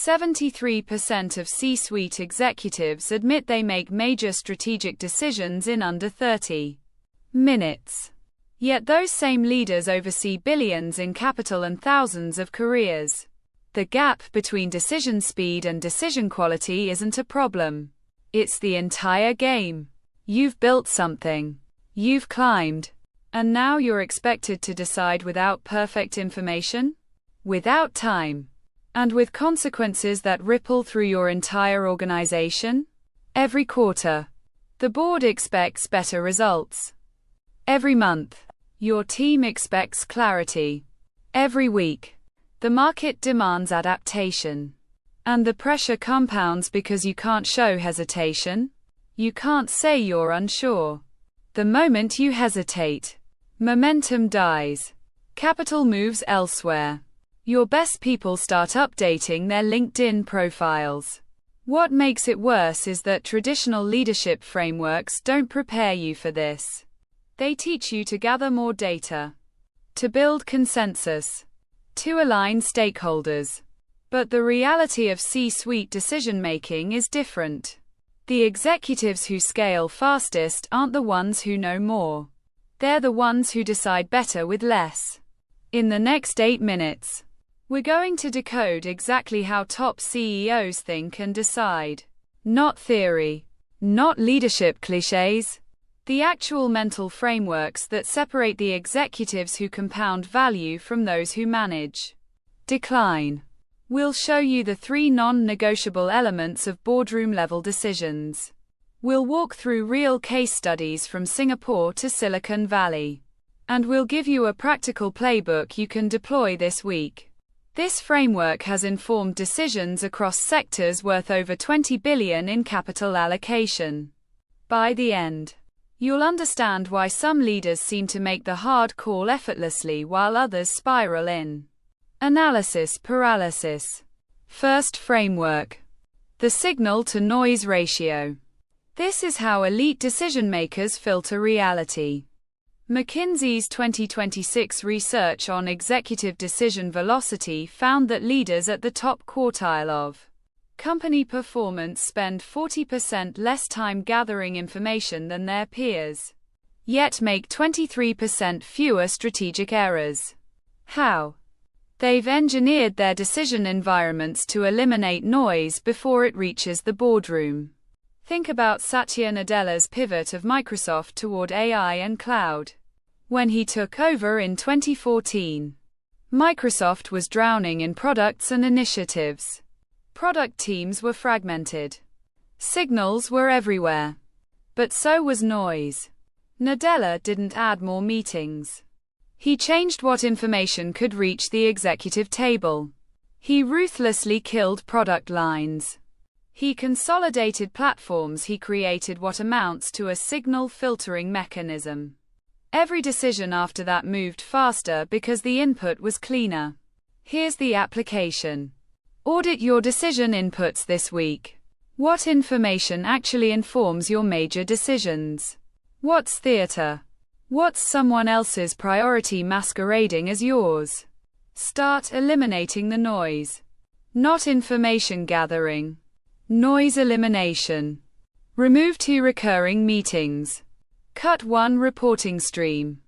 73% of C-suite executives admit they make major strategic decisions in under 30 minutes. Yet those same leaders oversee billions in capital and thousands of careers. The gap between decision speed and decision quality isn't a problem. It's the entire game. You've built something. You've climbed. And now you're expected to decide without perfect information? Without time. And with consequences that ripple through your entire organization? Every quarter, the board expects better results. Every month, your team expects clarity. Every week, the market demands adaptation. And the pressure compounds because you can't show hesitation. You can't say you're unsure. The moment you hesitate, momentum dies. Capital moves elsewhere. Your best people start updating their LinkedIn profiles. What makes it worse is that traditional leadership frameworks don't prepare you for this. They teach you to gather more data, to build consensus, to align stakeholders. But the reality of C-suite decision-making is different. The executives who scale fastest aren't the ones who know more. They're the ones who decide better with less. In the next 8 minutes, we're going to decode exactly how top CEOs think and decide. Not theory, not leadership cliches. The actual mental frameworks that separate the executives who compound value from those who manage decline. We'll show you the 3 non-negotiable elements of boardroom-level decisions. We'll walk through real case studies from Singapore to Silicon Valley. And we'll give you a practical playbook you can deploy this week. This framework has informed decisions across sectors worth over $20 billion in capital allocation. By the end, you'll understand why some leaders seem to make the hard call effortlessly while others spiral in analysis paralysis. First framework: the signal-to-noise ratio. This is how elite decision-makers filter reality. McKinsey's 2026 research on executive decision velocity found that leaders at the top quartile of company performance spend 40% less time gathering information than their peers, yet make 23% fewer strategic errors. How? They've engineered their decision environments to eliminate noise before it reaches the boardroom. Think about Satya Nadella's pivot of Microsoft toward AI and cloud. When he took over in 2014, Microsoft was drowning in products and initiatives. Product teams were fragmented. Signals were everywhere. But so was noise. Nadella didn't add more meetings. He changed what information could reach the executive table. He ruthlessly killed product lines. He consolidated platforms. He created what amounts to a signal filtering mechanism. Every decision after that moved faster because the input was cleaner. Here's the application. Audit your decision inputs this week. What information actually informs your major decisions? What's theater? What's someone else's priority masquerading as yours? Start eliminating the noise. Not information gathering. Noise elimination. Remove 2 recurring meetings. Cut 1 reporting stream.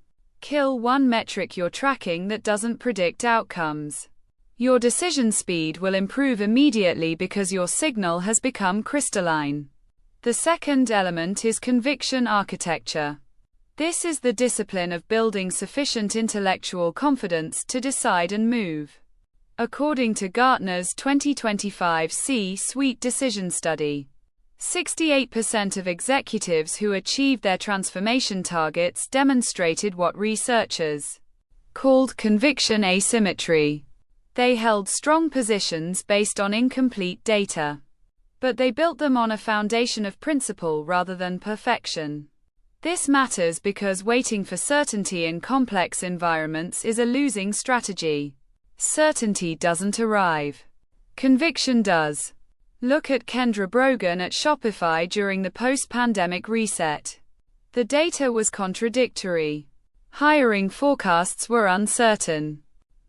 Kill 1 metric you're tracking that doesn't predict outcomes. Your decision speed will improve immediately because your signal has become crystalline. The second element is conviction architecture. This is the discipline of building sufficient intellectual confidence to decide and move. According to Gartner's 2025 C-Suite Decision Study, 68% of executives who achieved their transformation targets demonstrated what researchers called conviction asymmetry. They held strong positions based on incomplete data, but they built them on a foundation of principle rather than perfection. This matters because waiting for certainty in complex environments is a losing strategy. Certainty doesn't arrive. Conviction does. Look at Kendra Brogan at Shopify during the post-pandemic reset. The data was contradictory. Hiring forecasts were uncertain.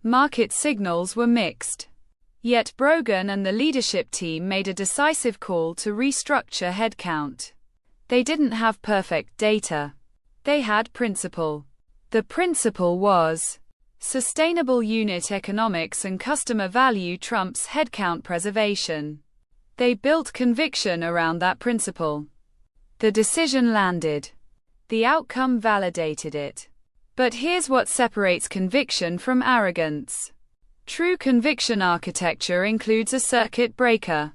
Market signals were mixed. Yet Brogan and the leadership team made a decisive call to restructure headcount. They didn't have perfect data. They had principle. The principle was sustainable unit economics and customer value trumps headcount preservation. They built conviction around that principle. The decision landed. The outcome validated it. But here's what separates conviction from arrogance. True conviction architecture includes a circuit breaker.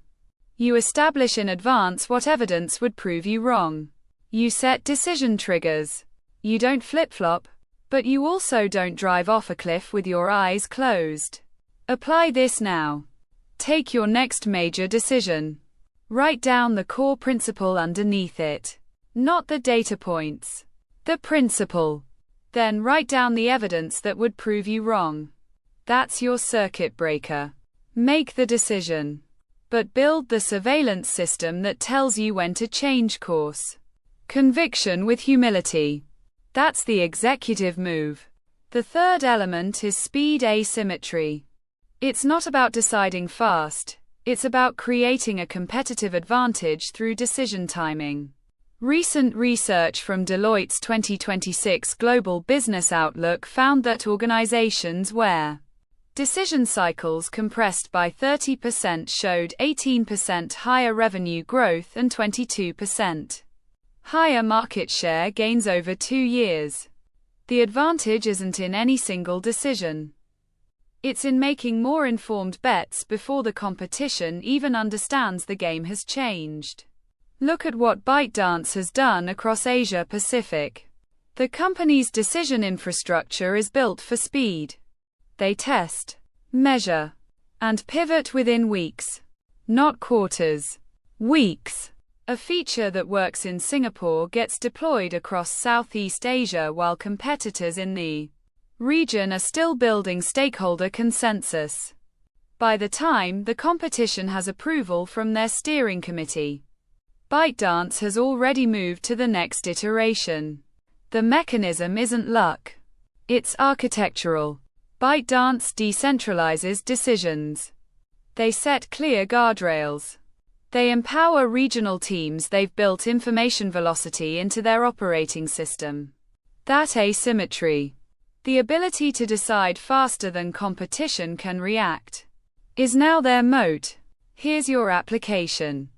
You establish in advance what evidence would prove you wrong. You set decision triggers. You don't flip-flop, but you also don't drive off a cliff with your eyes closed. Apply this now. Take your next major decision. Write down the core principle underneath it. Not the data points. The principle. Then write down the evidence that would prove you wrong. That's your circuit breaker. Make the decision. But build the surveillance system that tells you when to change course. Conviction with humility. That's the executive move. The third element is speed asymmetry. It's not about deciding fast. It's about creating a competitive advantage through decision timing. Recent research from Deloitte's 2026 Global Business Outlook found that organizations where decision cycles compressed by 30% showed 18% higher revenue growth and 22% higher market share gains over 2 years. The advantage isn't in any single decision. It's in making more informed bets before the competition even understands the game has changed. Look at what ByteDance has done across Asia Pacific. The company's decision infrastructure is built for speed. They test, measure, and pivot within weeks, not quarters. Weeks. A feature that works in Singapore gets deployed across Southeast Asia while competitors in the region are still building stakeholder consensus. By the time the competition has approval from their steering committee, ByteDance has already moved to the next iteration. The mechanism isn't luck. It's architectural. ByteDance decentralizes decisions. They set clear guardrails. They empower regional teams. They've built information velocity into their operating system. That asymmetry, the ability to decide faster than competition can react, is now their moat. Here's your application.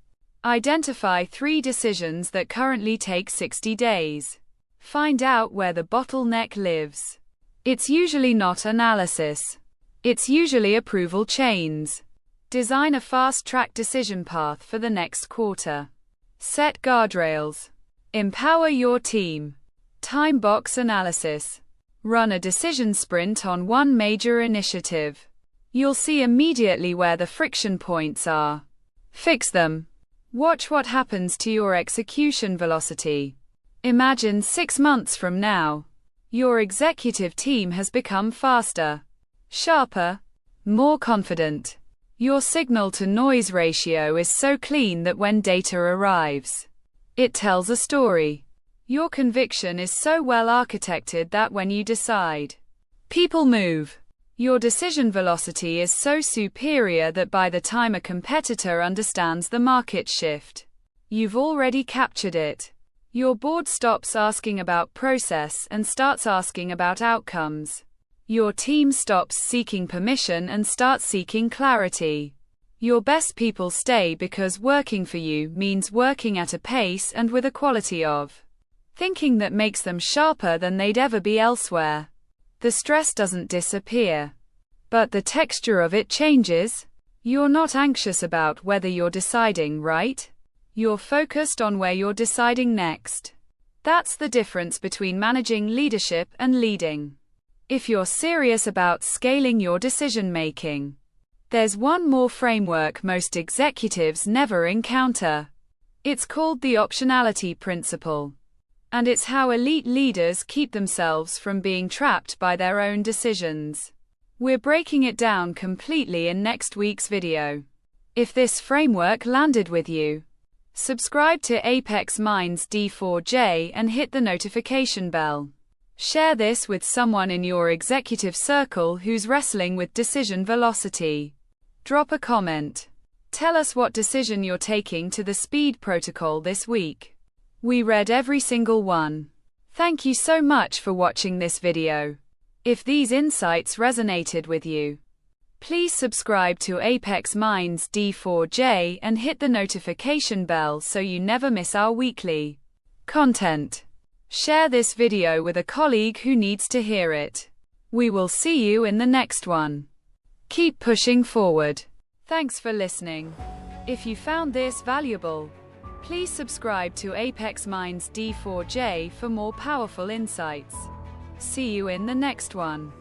Identify 3 decisions that currently take 60 days. Find out where the bottleneck lives. It's usually not analysis. It's usually approval chains. Design a fast-track decision path for the next quarter. Set guardrails. Empower your team. Time box analysis. Run a decision sprint on one major initiative. You'll see immediately where the friction points are. Fix them. Watch what happens to your execution velocity. Imagine 6 months from now. Your executive team has become faster, sharper, more confident. Your signal-to-noise ratio is so clean that when data arrives, it tells a story. Your conviction is so well architected that when you decide, people move. Your decision velocity is so superior that by the time a competitor understands the market shift, you've already captured it. Your board stops asking about process and starts asking about outcomes. Your team stops seeking permission and starts seeking clarity. Your best people stay because working for you means working at a pace and with a quality of thinking that makes them sharper than they'd ever be elsewhere. The stress doesn't disappear, but the texture of it changes. You're not anxious about whether you're deciding right. You're focused on where you're deciding next. That's the difference between managing leadership and leading. If you're serious about scaling your decision-making, there's one more framework most executives never encounter. It's called the optionality principle. And it's how elite leaders keep themselves from being trapped by their own decisions. We're breaking it down completely in next week's video. If this framework landed with you, subscribe to Apex Minds D4J and hit the notification bell. Share this with someone in your executive circle who's wrestling with decision velocity. Drop a comment. Tell us what decision you're taking to the speed protocol this week. We read every single one. Thank you so much for watching this video. If these insights resonated with you, please subscribe to Apex Minds D4J and hit the notification bell so you never miss our weekly content. Share this video with a colleague who needs to hear it. We will see you in the next one. Keep pushing forward. Thanks for listening. If you found this valuable, please subscribe to Apex Minds D4J for more powerful insights. See you in the next one.